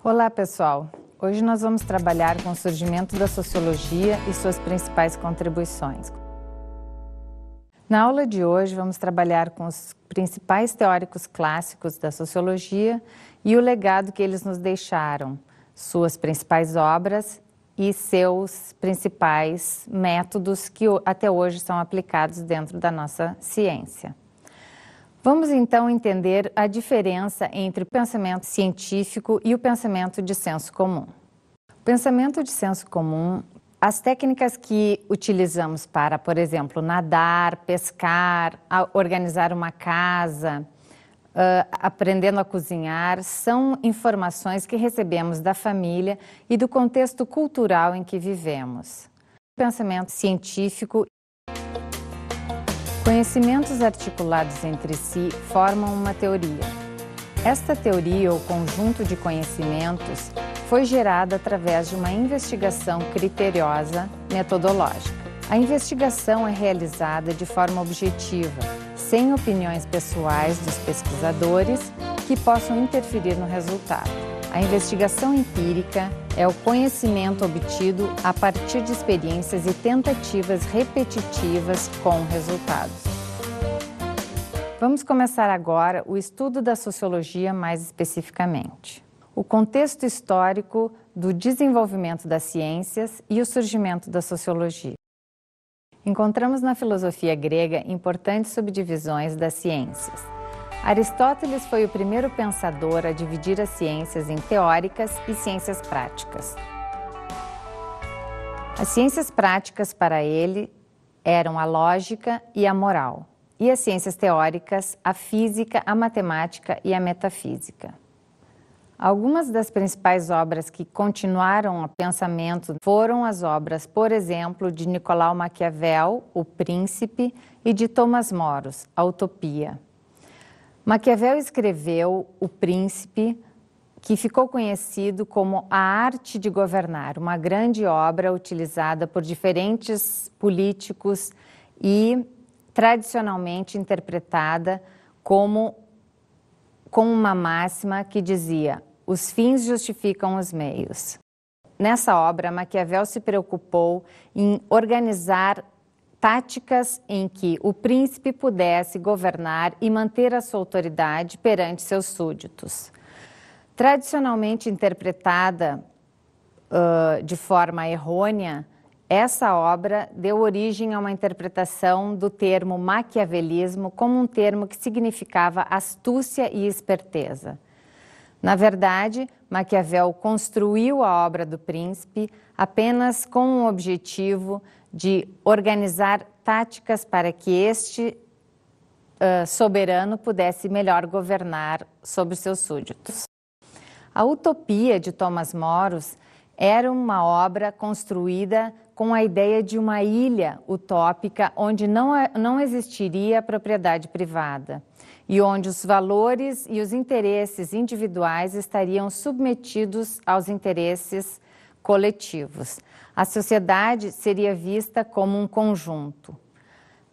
Olá, pessoal! Hoje nós vamos trabalhar com o surgimento da sociologia e suas principais contribuições. Na aula de hoje, vamos trabalhar com os principais teóricos clássicos da sociologia e o legado que eles nos deixaram, suas principais obras e seus principais métodos que até hoje são aplicados dentro da nossa ciência. Vamos então entender a diferença entre o pensamento científico e o pensamento de senso comum. O pensamento de senso comum, as técnicas que utilizamos para, por exemplo, nadar, pescar, organizar uma casa, aprendendo a cozinhar, são informações que recebemos da família e do contexto cultural em que vivemos. O pensamento científico, conhecimentos articulados entre si formam uma teoria. Esta teoria ou conjunto de conhecimentos foi gerada através de uma investigação criteriosa metodológica. A investigação é realizada de forma objetiva, sem opiniões pessoais dos pesquisadores que possam interferir no resultado. A investigação empírica é o conhecimento obtido a partir de experiências e tentativas repetitivas com resultados. Vamos começar agora o estudo da sociologia mais especificamente. O contexto histórico do desenvolvimento das ciências e o surgimento da sociologia. Encontramos na filosofia grega importantes subdivisões das ciências. Aristóteles foi o primeiro pensador a dividir as ciências em teóricas e ciências práticas. As ciências práticas para ele eram a lógica e a moral, e as ciências teóricas, a física, a matemática e a metafísica. Algumas das principais obras que continuaram o pensamento foram as obras, por exemplo, de Nicolau Maquiavel, O Príncipe, e de Thomas More, A Utopia. Maquiavel escreveu O Príncipe, que ficou conhecido como A Arte de Governar, uma grande obra utilizada por diferentes políticos e tradicionalmente interpretada com uma máxima que dizia: os fins justificam os meios. Nessa obra, Maquiavel se preocupou em organizar táticas em que o príncipe pudesse governar e manter a sua autoridade perante seus súditos. Tradicionalmente interpretada de forma errônea, essa obra deu origem a uma interpretação do termo maquiavelismo como um termo que significava astúcia e esperteza. Na verdade, Maquiavel construiu a obra do Príncipe apenas com o objetivo de organizar táticas para que este soberano pudesse melhor governar sobre seus súditos. A Utopia de Thomas More era uma obra construída com a ideia de uma ilha utópica onde não existiria propriedade privada e onde os valores e os interesses individuais estariam submetidos aos interesses coletivos. A sociedade seria vista como um conjunto.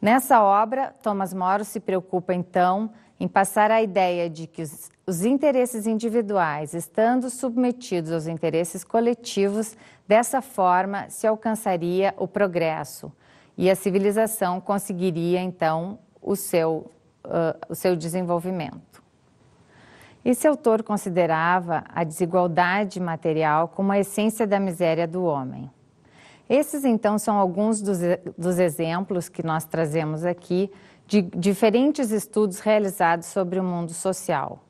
Nessa obra, Thomas More se preocupa, então, em passar a ideia de que os interesses individuais, estando submetidos aos interesses coletivos, dessa forma se alcançaria o progresso e a civilização conseguiria, então, o seu desenvolvimento. Esse autor considerava a desigualdade material como a essência da miséria do homem. Esses, então, são alguns dos exemplos que nós trazemos aqui de diferentes estudos realizados sobre o mundo social.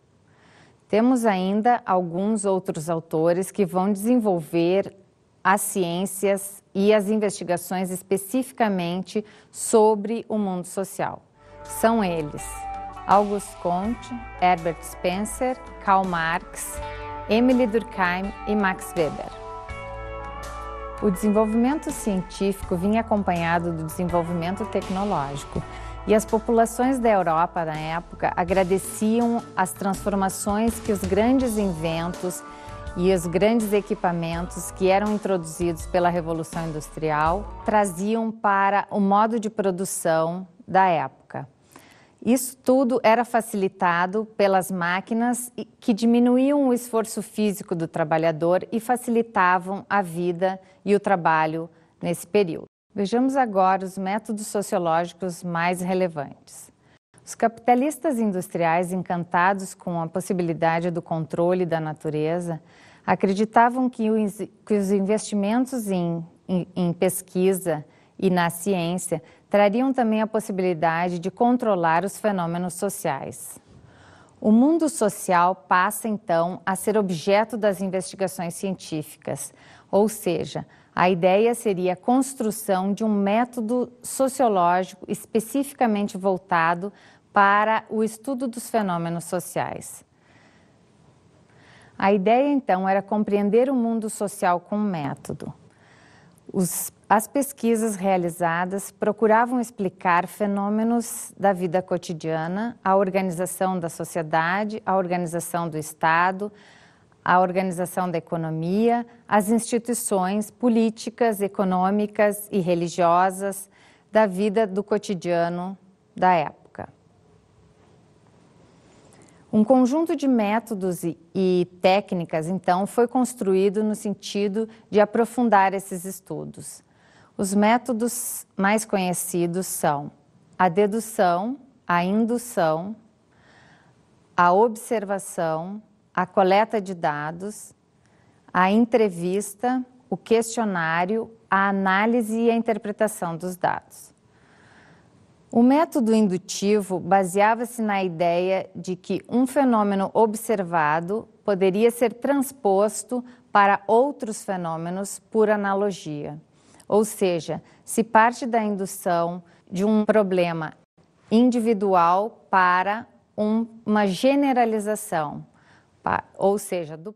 Temos ainda alguns outros autores que vão desenvolver as ciências e as investigações especificamente sobre o mundo social. São eles: Auguste Comte, Herbert Spencer, Karl Marx, Émile Durkheim e Max Weber. O desenvolvimento científico vinha acompanhado do desenvolvimento tecnológico e as populações da Europa na época agradeciam as transformações que os grandes inventos e os grandes equipamentos que eram introduzidos pela Revolução Industrial traziam para o modo de produção da época. Isso tudo era facilitado pelas máquinas que diminuíam o esforço físico do trabalhador e facilitavam a vida e o trabalho nesse período. Vejamos agora os métodos sociológicos mais relevantes. Os capitalistas industriais, encantados com a possibilidade do controle da natureza, acreditavam que os investimentos em pesquisa e na ciência trariam também a possibilidade de controlar os fenômenos sociais. O mundo social passa, então, a ser objeto das investigações científicas, ou seja, a ideia seria a construção de um método sociológico especificamente voltado para o estudo dos fenômenos sociais. A ideia, então, era compreender o mundo social com um método. As pesquisas realizadas procuravam explicar fenômenos da vida cotidiana, a organização da sociedade, a organização do Estado, a organização da economia, as instituições políticas, econômicas e religiosas da vida do cotidiano da época. Um conjunto de métodos e técnicas, então, foi construído no sentido de aprofundar esses estudos. Os métodos mais conhecidos são a dedução, a indução, a observação, a coleta de dados, a entrevista, o questionário, a análise e a interpretação dos dados. O método indutivo baseava-se na ideia de que um fenômeno observado poderia ser transposto para outros fenômenos por analogia. Ou seja, se parte da indução de um problema individual para uma generalização, ou seja, do